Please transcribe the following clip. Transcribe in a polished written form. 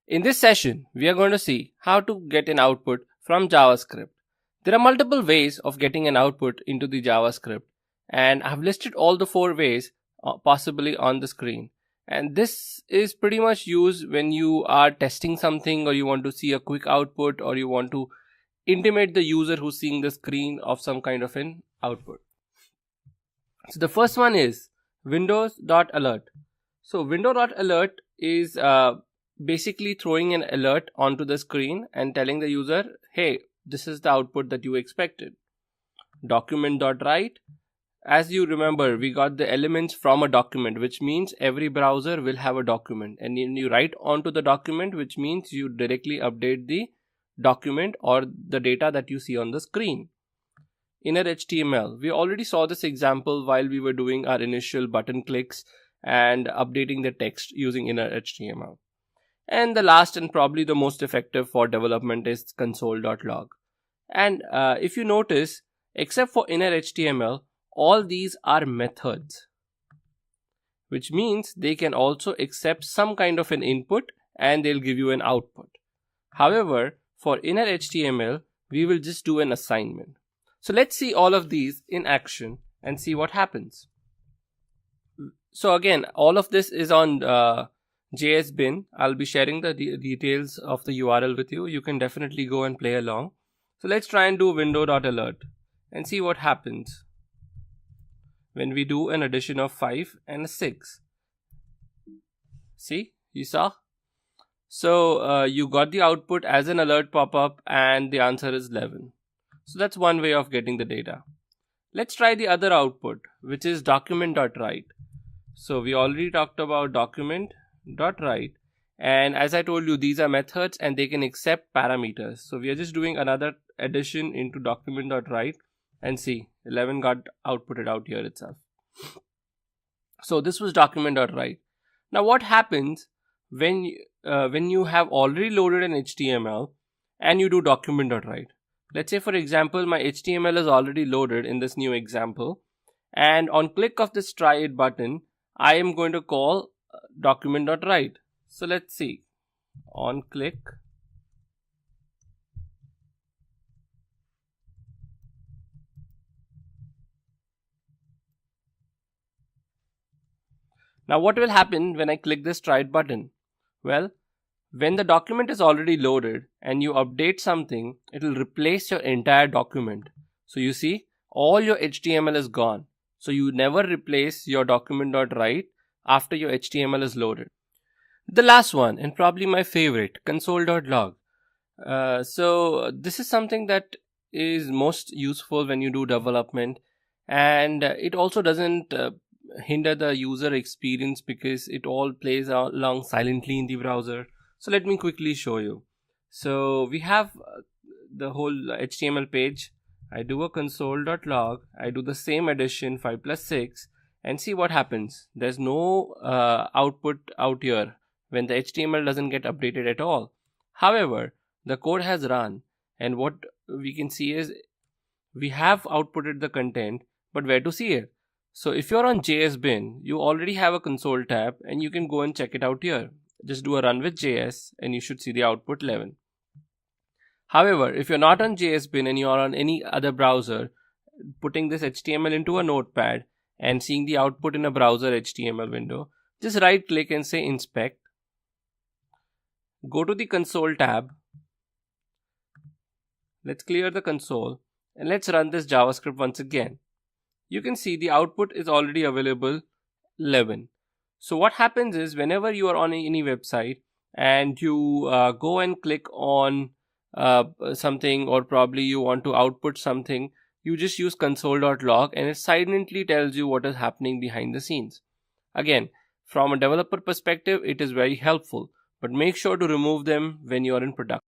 In this session, we are going to see how to get an output from JavaScript. There are multiple ways of getting an output into the JavaScript, and I've listed all the 4 ways possibly on the screen. And this is pretty much used when you are testing something, or you want to see a quick output, or you want to intimate the user who's seeing the screen of some kind of an output. So the first one is windows.alert. So window.alert is basically throwing an alert onto the screen and telling the user, hey, this is the output that you expected. Document.write. As you remember, we got the elements from a document, which means every browser will have a document, and when you write onto the document, which means you directly update the document or the data that you see on the screen. Inner HTML. We already saw this example while we were doing our initial button clicks and updating the text using inner HTML. And the last and probably the most effective for development is console.log. And if you notice, except for inner HTML, all these are methods, which means they can also accept some kind of an input and they'll give you an output. However, for inner HTML, we will just do an assignment. So let's see all of these in action and see what happens. So again, all of this is on JSBin. I'll be sharing the details of the URL with you. You can definitely go and play along. So let's try and do window.alert and see what happens when we do an addition of 5 and a 6. See, you saw? So you got the output as an alert pop-up and the answer is 11. So that's one way of getting the data. Let's try the other output, which is document.write. So we already talked about document.write, and as I told you, these are methods and they can accept parameters. So we are just doing another addition into document.write, and see, 11 got outputted out here itself. So this was document.write. Now what happens when you have already loaded an HTML and you do document.write? Let's say, for example, my HTML is already loaded in this new example, and on click of this try it button, I am going to call document.write. So let's see, on click. Now what will happen when I click this try it button? Well, when the document is already loaded and you update something, it will replace your entire document. So you see, all your HTML is gone. So you never replace your document.write after your HTML is loaded. The last one, and probably my favorite, console.log. So this is something that is most useful when you do development, and it also doesn't hinder the user experience because it all plays along silently in the browser. So let me quickly show you. So we have the whole HTML page. I do a console.log. I do the same addition 5 plus 6 and see what happens. There's no output out here when the HTML doesn't get updated at all. However, the code has run, and what we can see is we have outputted the content, but where to see it? So if you're on JSBin, you already have a console tab and you can go and check it out here. Just do a run with JS and you should see the output 11. However, if you're not on JSBin and you're on any other browser, putting this HTML into a notepad and seeing the output in a browser HTML window, just right click and say inspect. Go to the console tab. Let's clear the console and let's run this JavaScript once again. You can see the output is already available 11. So what happens is, whenever you are on any website and you go and click on something, or probably you want to output something, you just use console.log and it silently tells you what is happening behind the scenes. Again, from a developer perspective, it is very helpful, but make sure to remove them when you are in production.